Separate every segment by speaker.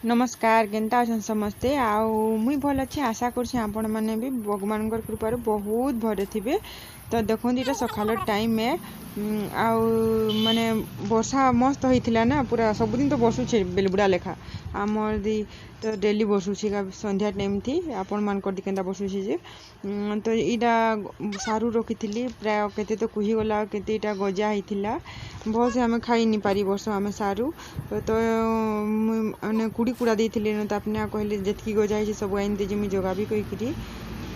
Speaker 1: नमस्कार केनता अछन समस्ते मुई भल अच्छे आशा करछी आपण माने भी भगवान कृपार बहुत भरे थिबे। तो देखो इटा सकाल टाइम में माने वर्षा मस्त होइथिला ना पूरा सबुदिन तो बसुछे बेलबुड़ा लेखा आमर दी तो डेली बसुछे संध्या टाइम थी आपण मान कर दी केनता बसुछे जे तो इटा सारू रखिथिली प्राय केते तो कुही गला केते इटा गजा होइथिला भल से हमें खाई नि पारी वर्ष हमें सारू तो मैंने कुड़ी कुड़ा देइथिले न तापने कहले जेतकी गजा है सब आइन दे जे मी जगाबी कहिकरी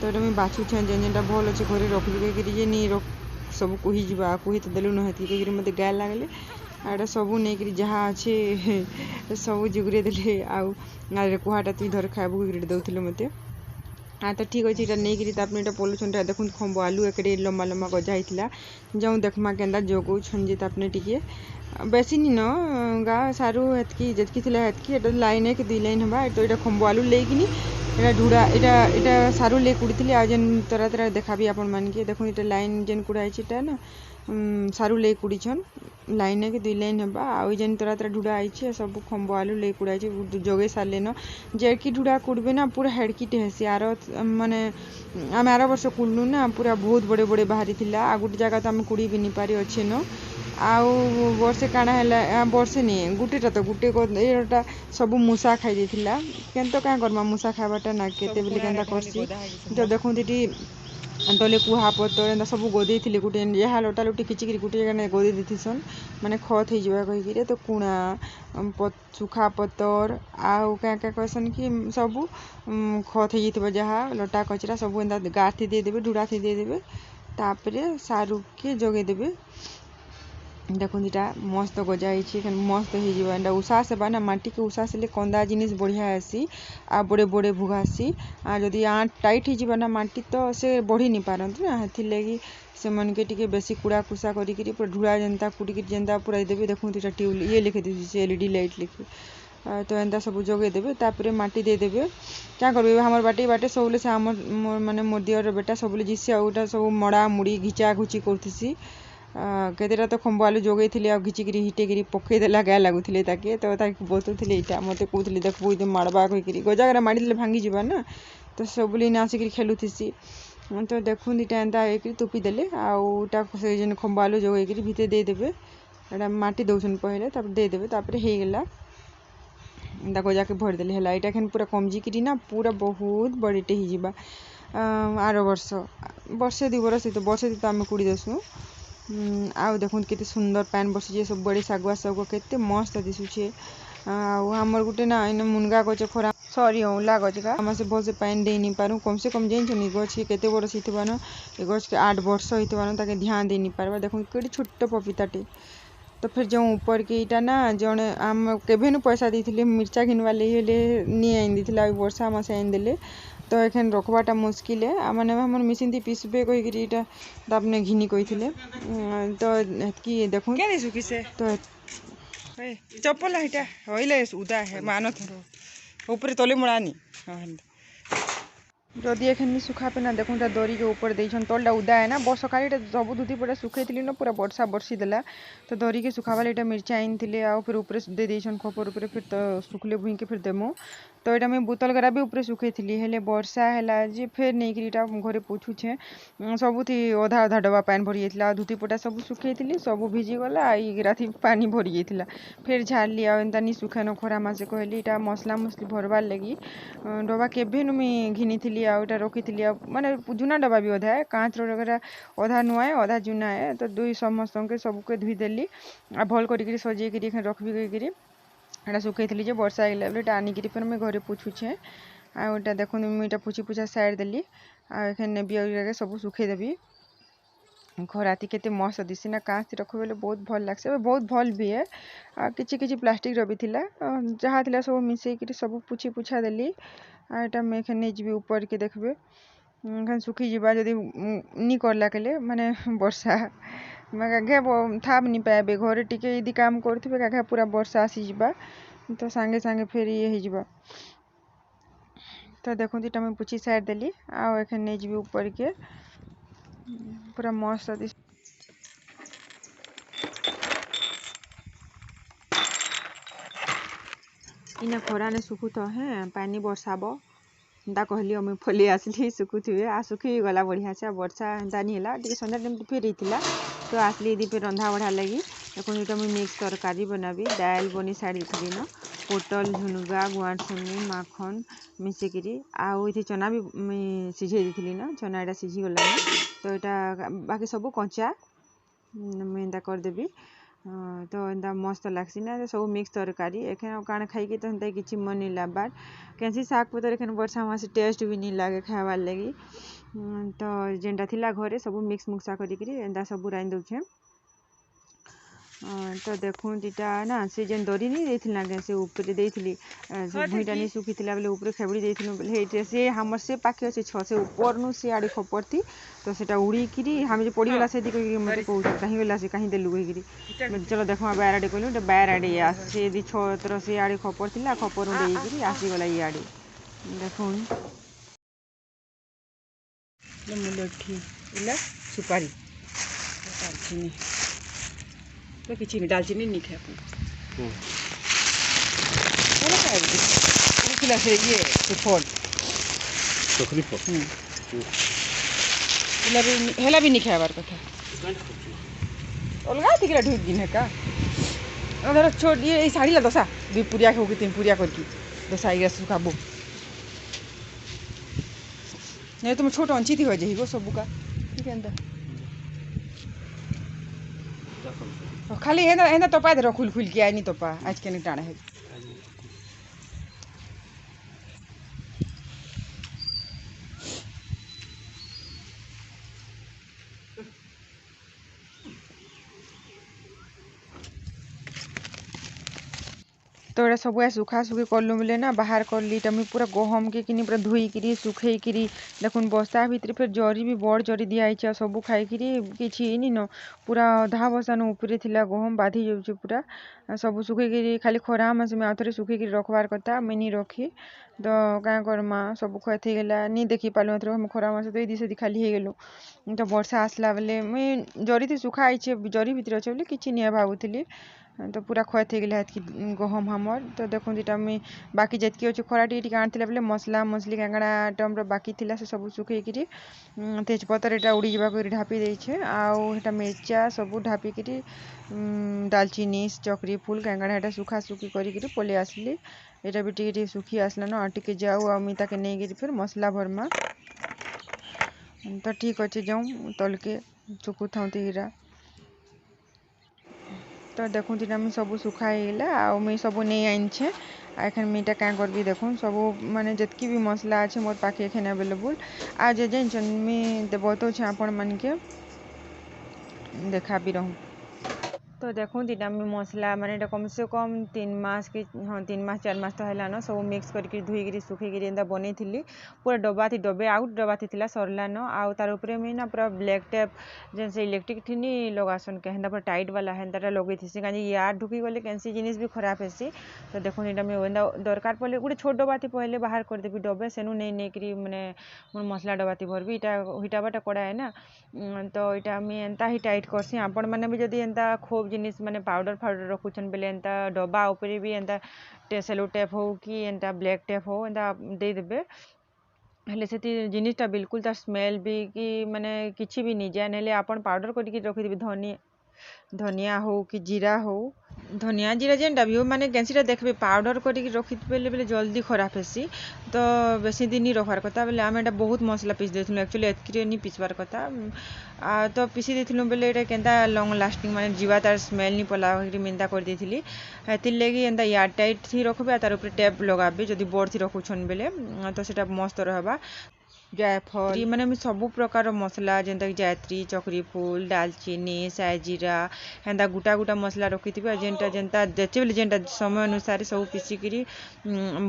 Speaker 1: तो एटा मैं बाछुछे जेनटा भल अच्छे घरे रखली कहिकरी जे नी रख सब कुही जीवा कुही तो देलु न हेती कहिकरी मते गाय लागले आड़ा सबू नेकरी जहाँ अच्छे सब जुगरे देले आउ कुहाटा तुई धर खाइबू कहिकरी दउथिले मते तो ठीक अच्छे इटा नहीं करी तापने इटा पोलुछन देखुन खंब आलू एकड़े लंबा लंबा गजा होइथिला जाऊँ देखमा केनता जोगौछन जे तापने टिके बेसी नी न गा सारू हेतकी जेतकी थिला हेतकी एटा लाइन है कि दुई लाइन हबा तो इटा खंब आलू लेकिनी एटा ढुड़ा इटा सारू ले कुड़ीथिली आ जेन तरा तरा देखाबी आपण मानके देखुन इटा लाइन जेन कुड़ा आइछि इटा ना सारू ले कुड़ीछन लाइन है कि दुई लाइन हबा आ जेन तरा तरा ढुड़ा आइछि सब खंब आलू ले कुड़ा आइछि जोगे साले न जेडकी ढुड़ा कुड़बे ना पूरा हेडकीटे हेसी आर माने आम आर वर्ष कुड़लु ना पूरा बहुत बड़े बड़े बाहरी थिला आ गोटे जगह तो आम कुड़ी भी नी पारी अच्छे न आउ वर्षे काଣା है वर्षे नहीं गुटेटा तो गुटे एटा सब मूषा खाई देथिला केनतो क्या करमा मूषा खाइबाटा ना केते बेले केनता करसी तो देखुं दीटी तले कुहा पतर एंता सब गदे थिले गुटे जहाँ लटा लुटी किचिकी गुटे जगह गदे देथिसन माने खत हो कहीकि तो कुणा सुखा पतर आउ क्या क्या कहसन कि सब खत हो जहाँ लटा कचरा सब एंता गार्थी देदेवे ढुड़ा थी देदेवे तापरे सारू के जगेदेवे देखुन इटा मस्त गजा है मस्त हो उषा से ना माटी के उषा से कंदा जिनिस बढ़िया आसी आ बड़े बड़े भुगासी आ जदि आँट टाइट हो ना माटी तो से बढ़ी नहीं पारती ना हेथि लगी से मन के टिके बेसी कुड़ा कुसा करी पूरा ढुड़ा जनता कुटी जेनता पूरा देवे देखुन इटा ट्यूब ये लिखे दी LED लाइट लिखे तो एंता सब जगे देवे तापर माटी देदेवे क्या करबे हमर बाटे बाटे सबले से माने मोर दियर बेटा सबले जिसे आउटा सब मड़ा मुड़ी घिचा घुची करथिसी केतेटा तो खंब आलू जोगई थिले आ घिचिकी हिटेकी पकईदेला गाय लगुले ताके तो बतुले इटा मत कहते देखबू ये मारबा कहीकि गजागरा मारिदेले भांगी जावा ना तो सब लिए आसिक खेलुथी तो देखुन इटा एंता तुपीदेले आउटा से जेन खंब आलू जोगई भितर देदेवे एटा माटी दौन पहले देदेवे तापर होगला एंता गजा के भरदेले है इटा खेन पूरा कमजिकी ना पूरा बहुत बड़ीटे हो आर वर्ष वर्षे दुई बरस तो वर्षे तो आम कुड़ी देसुँ आउ देखुन केते सुंदर पैन बसी सब बड़े सागुआ सागुआ केते मस्त दिशुचे आमर गुटे ना इन मुनगा गछ खरा सॉरी औला गछ का हम से बहुत से पैन दे नहीं पारू कम से कम जेन छन गछ केते बरस हितबा न ए गछ के 8 वर्ष हितबा न ताके ध्यान दे नहीं पारबा देखुन केते छोट पपीताटे तो फिर जो ऊपर के इटा ना जने आम केभे न पैसा देथिले मिर्चा घिनवा ले नी आइन दिथिला वर्षा मासे आइन देले तो एखन रखबाटा मुश्किल है माने हमर मिसिन थी पिसबे कहीकि इटा आपने घिनी कही तो कि देखो तो चप्पल है हईले उदा है मान थोड़ा ऊपर तले मुड़ानी जदि एखन सुखा पे ना देखो दरी के ऊपर देछन तलटा उदा है ना बस सकाळी सब धुती पड़ा सुखई थी ना पूरा वर्षा बर्षी देला तो दरी के सुखावाले इटा मिर्चा आइन थिले आ फिर ऊपर दे देछन खपर ऊपर फिर तो सुखले भुई के फिर देमु तो इटा मैं बोतल गरा भी ऊपर सुखई थी हेले वर्षा हैला जे फिर नहीं कि इटा घरे पोछुछे सबुथी अधा अधा डबा पानी भरी जाइतिला धुती पटा सब सुखई थी सब भिजी गला आई राति पानी भरी जाइतिला फिर झाड़ली आ एंता नी सुखान खरा मासे कहली इटा मसला मसली भरबार लगी डबा केभे नु मैं घिनी थी आउटा रखी थी माने जुना डबा भी अधा है काँच रगरा अधा नुआ है अधा जुना है तो दुई समस्त के सबके धुईदेली आ भल कर सजेकरी रखबी कहीकि एटा सुखई थी वर्षा आइला बेले आनिकी फिर मैं घरे पोछुछे आटा देखो मुझे पोछी पोछा साइड देली आखन नेबी सब सुखईदेवी खराती केते मस्त दिसी ना काँच रख बोले बहुत भल लगे बहुत भल भी है किछि किछि प्लास्टिक रवि थिला जहाँ थिला सब मिसेक सब पुछी पुछा देली आटा मैं एखन नहीं जी ऊपर के देखबे एखन सुखी जावा जदि नी करला के माने वर्षा घे थाप नहीं पाए घरे टिके यदि काम करथे घे पूरा वर्षा आसीजा तो सांगे सांगे फिर ये हो तो देखो इटा मैं पुछी साइड देली आखन नहीं जी ऊपर के पूरा मस्त दिस इना खराने सुखुत हैं पानी बरसाब एंता कहली मुई पलि आसली सुखुथे आ सुखी गला बढ़िया से वर्षा एंता नहीं है टे सन्ध्या टाइम फिर होता तो आसली दी फिर रंधा बढ़ा लगी देखो ये मुझे मिक्स तरकारी बनाबी दाल बनी साड़ी थी न पोटल झुनुगा गुआरसमी माखन मिसिकी आउ ये चना भी मुझे सीझे दी न चना यहाँ सीझी गला तो यहाँ बाकी सब कंचा मुझे करदेवी तो एंता मस्त लगसी ना सब मिक्स तरकारी एखन काण खाई तो एंता किसी मन नहीं लाबार कैसी शाग पतर एखन वर्षा मास टेस्ट भी नहीं लगे खावार लगी तो जेनटा थिला घरे सब मिक्स मुक्सा करी एंता सब राइन दौछे तो देखूँ इटा ना से जेन दरी नहीं देथिला के से ऊपर देथिली से भुईटा नहीं सुखी थिला बेले ऊपर खेबड़ी देथिलु बेले हे से हमर से पाखे से 6 से ऊपर नु से आड़ी खपर थी तो सेटा उड़ी किरी हम जे पड़ी गला से दिक मते कहू कहीं गला से कहीं देलु गई चलो देखो बायर आड़े कहलु बायर आड़े आ से दी 6 तर से आड़ी खपर थिला खपर उड़े गिरी आसी गला ई आड़ी देखूँ मुलठी इला सुपारी दालचीनी तो किसी नहीं दालचीनी नहीं खाए से ये फल हेला भी नहीं खाबार कथा अलग थी ढुक दिन है का धर छोड़ ये शाड़ी ला दशा 2 पुरिया हो 3 पुरिया करके दशा ये सुखाबो नहीं तुम छोट अंची थी हो जाइबो सब का ठीक है खाली एंदा टपा दे खुल खुल के आई नहीं टपा आज के नहीं टाणा है तो ये सब सुखा सुखी करलु बोले ना बाहर करली मुझे पूरा गहम के कि पूरा धोईकरी सुखैकरी देखुन बस्ता भितर फिर जरी भी बड़ जरी दिखाई सब खाईकरी किसी न पूरा अधा बसा न ऊपर थिला गहम बाधी जाऊँ पूरा सब सुखैकरी खाली खरा मास में आउे सुखैकरी रखबार कथा मुझे नहीं रखी तो क्या करमा सब खत गला नहीं देखी पालु हम खरा मास तो ये खाली हो गलु तो वर्षा आसला बेले मुझे जरी थी सुखाई जरी भितर अच्छे बोले किसी नहीं भावुली तो पूरा खत गला है गहम हमर तो देखो इटा मुझे बाकी जितकी अच्छे खरा टी आनी बोले मसला मसली कांगड़ा आइटम बाकी थिला से सब सुखैकरी तेजपतर यहाँ उड़ी जावाक ढापी देछे आटा मिर्चा सब ढापिकी दालचीनी चक्री फूल कांगड़ा यहाँ सुखा सुखी करी पलि आसली यहाँ भी टी सुखी आसला न टी जाऊ आमिता के नहीं फिर मसला भरमा तो ठीक अच्छे जाऊँ तल के सुखु था तो देखूँ मुझे सब सुखाईगला आ मुझे सब नहीं आनछे एखन मीटा क्या करबी देखूँ सब माने जितकी भी मसला अच्छे मोर पाखे एखन अवेलेबल आज जान मुझे बताऊँ आपण मन के देखा भी रहूँ तो देखूँ इटा मसला माने कम से कम 3 मास कि हाँ 3 मास 4 मास तो है न सब मिक्स करके धोईकरी सुखैकरी एंता बनी थी पूरा डब्बा थी डब्बे आउट डब्बा थी सरला न आउ तार ऊपर में ना पूरा ब्लैक टेप जैसे इलेक्ट्रिक थी नहीं लगासन के हेन्ता पूरा टाइट वाला हेन्ता लगे थी कहीं यार ढुकी गले कैंसी जिनिस भी खराब हेसी तो देखो इटा मुझे दरकार पड़े गोटे छोट डब्बा थी पहले बाहर करदेवी डब्बे सेनु नहीं करी मैंने मोर मसला डब्बा थी भरबी इटा हिटाबाटा कड़ा है ना तो इटा मुझे एंता ही टाइट करसी आपण मैंने भी जब एंता खूब जिनिस माने पाउडर फाउडर रखुछन बेले एंता डब्बा ऊपर भी एंता सेलो टेप हो कि एंता ब्लैक टेप हो एंता दे देबे हेले से जिनिसटा बिल्कुल तार स्मेल भी कि माने किछि भी नहीं जाए नेले आपण पाउडर करके रखिदेबे धनिया हो कि जीरा हो धनिया जीरा जेनटा भी हो माने कैंसीटा देखबे पाउडर करके रखी बेले बेले जल्दी खराब हेसी तो बेसी दिन नहीं रखबार कथा बेले आम एटा बहुत मसला पीस देथिलु एक्चुअली एतकी नहीं पीसबार कथा तो पीसी देथिलु बेले एटा केनता लॉन्ग लास्टिंग माने जीवा तार स्मेल नहीं पला मिंदा कर देथिली हेतिर लगी एंता एयर टाइट थी रखबे तार ऊपर टेप लगाबे जदि बड़ थी रखुछन बेले तो सेटा मस्त रहबा जायफल माने सब प्रकार मसला जेनता कि जायत्री चक्री फूल दालचीनी साजीरा हेन्ता गुटा गुटा मसला रखी थी जेनटा जेनता देचे बेले जेनटा समय अनुसार सब पीसिकी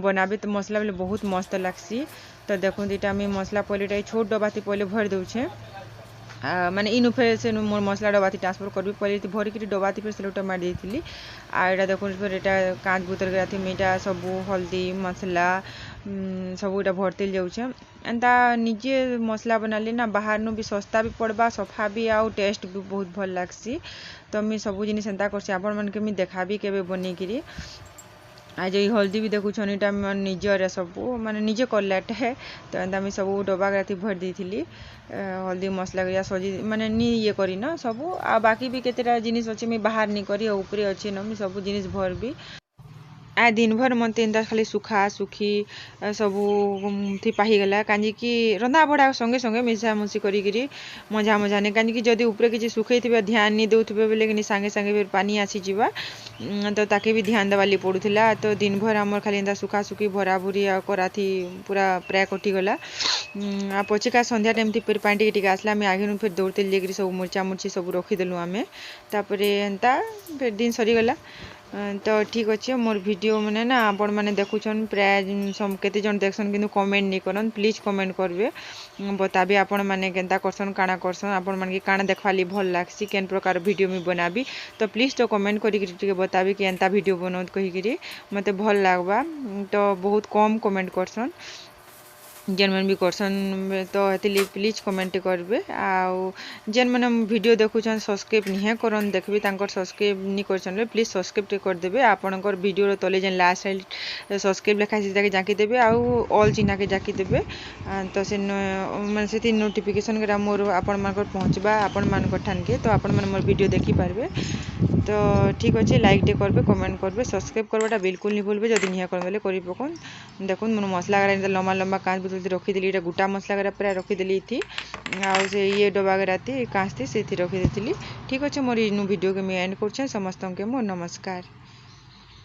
Speaker 1: बनाबे तो मसला बेले बहुत मस्त लागसी तो देखो इटा मसला पहले छोट डब्बा थी पहले भर दूचे माने इनु फिर से मोर मसला डब्बा थी ट्रांसफर करबी पहले भरिक डब्बा थी फिर सेलोटा मार देती आटा देखो फिर यहाँ कांच बुतर गया थी मीठा सब हल्दी मसला सब इटा भरते जाऊे एंता निजे मसला बनाले ना बाहर नु भी सस्ता भी पड़वा सफा भी आउ टेस्ट भी बहुत भल लागसी तो मुझे सब जिनिस एंता करसी आपण मन के मुझे देखाबी केबे बनेकिरी आज ये हल्दी भी देखुछन इटा मोर निजर सबू माने निजे करलाटे है तो एंता मी सब डब्बा राती भर देइथिली हल्दी मसला गरिया सजी माने नी ये करी न सबू आ बाकी भी केतेटा जिनिस अछि मी बाहर नी करी ऊपरे अछि न मी सब जिनिस भर भी आ दिन भर मन एंता खाली सुखा सुखी सबू थी पाहीगला कांजी कि रंधा बड़ा संगे संगे मिशा मुसी करी मजा मजा ने कांजी कि जदि ऊपर किसी सुखई थिबे ध्यान नी देउथिबे बोले कि संगे संगे फिर पानी आसी जीवा तो ताके भी ध्यान देवाली पड़ुथिला तो दिन भर हमर खाली एंता सुखा सुखी भरा भुरी आ कराथी पूरा प्राय कटी गला आ पछिका संध्या टाइम थी फिर पानी टिके आसला मैं आगे फिर दौड़ते लेकरी सब मुर्चा मुर्ची सब रखीदेलु आमे तापरे एंता फिर दिन सरी गला तो ठीक अच्छे मोर वीडियो मैंने ना आपण मैंने देखुन प्राय केते जन देखसन किंतु कमेंट नहीं करन प्लीज कमेंट करबे बताबे आपण मैंने केनता करसन काना करसन आपण मन के काना देखवाली भल लागसी केन प्रकार वीडियो में बनाबी तो प्लीज तो कमेंट करी बताबी कि एंता वीडियो बनौत कही मते भल लागबा तो बहुत कम कमेंट करसन जेन मन भी करसन तो हेतिली प्लीज कमेंट करबे आउ जेन मन वीडियो देखुछन सब्सक्राइब निहे करन देखबे तांकर सब्सक्राइब नी करछन प्लीज सब्सक्राइब टे कर देबे आपनकर वीडियो रो तले जेन लास्ट साइड सब्सक्राइब लिखा छै जाके जाकी देबे आउ ऑल चिन्हा के जाकी देबे तो से माने सेति नोटिफिकेशन करा मोर आपन मानकर पहुंचबा आपन मानकर ठान के तो आपन मन मोर वीडियो देखि पारबे तो ठीक अच्छे लाइक टे करबे कमेंट करबे सब्सक्राइब करबाटा बिल्कुल नहीं भूलबे जदि निहा कर बेले करि पकोन देखुन मन मसला गरा लम्बा लम्बा कांच बुतल रखीदेली एटा गोटा मसला गरा प्राय रखीदेली थी आ से ये डब्बा गरा थी कांच थी से रखी देथिली ठीक अच्छे मोर वीडियो के मैं एंड करछे समस्त के मोर नमस्कार।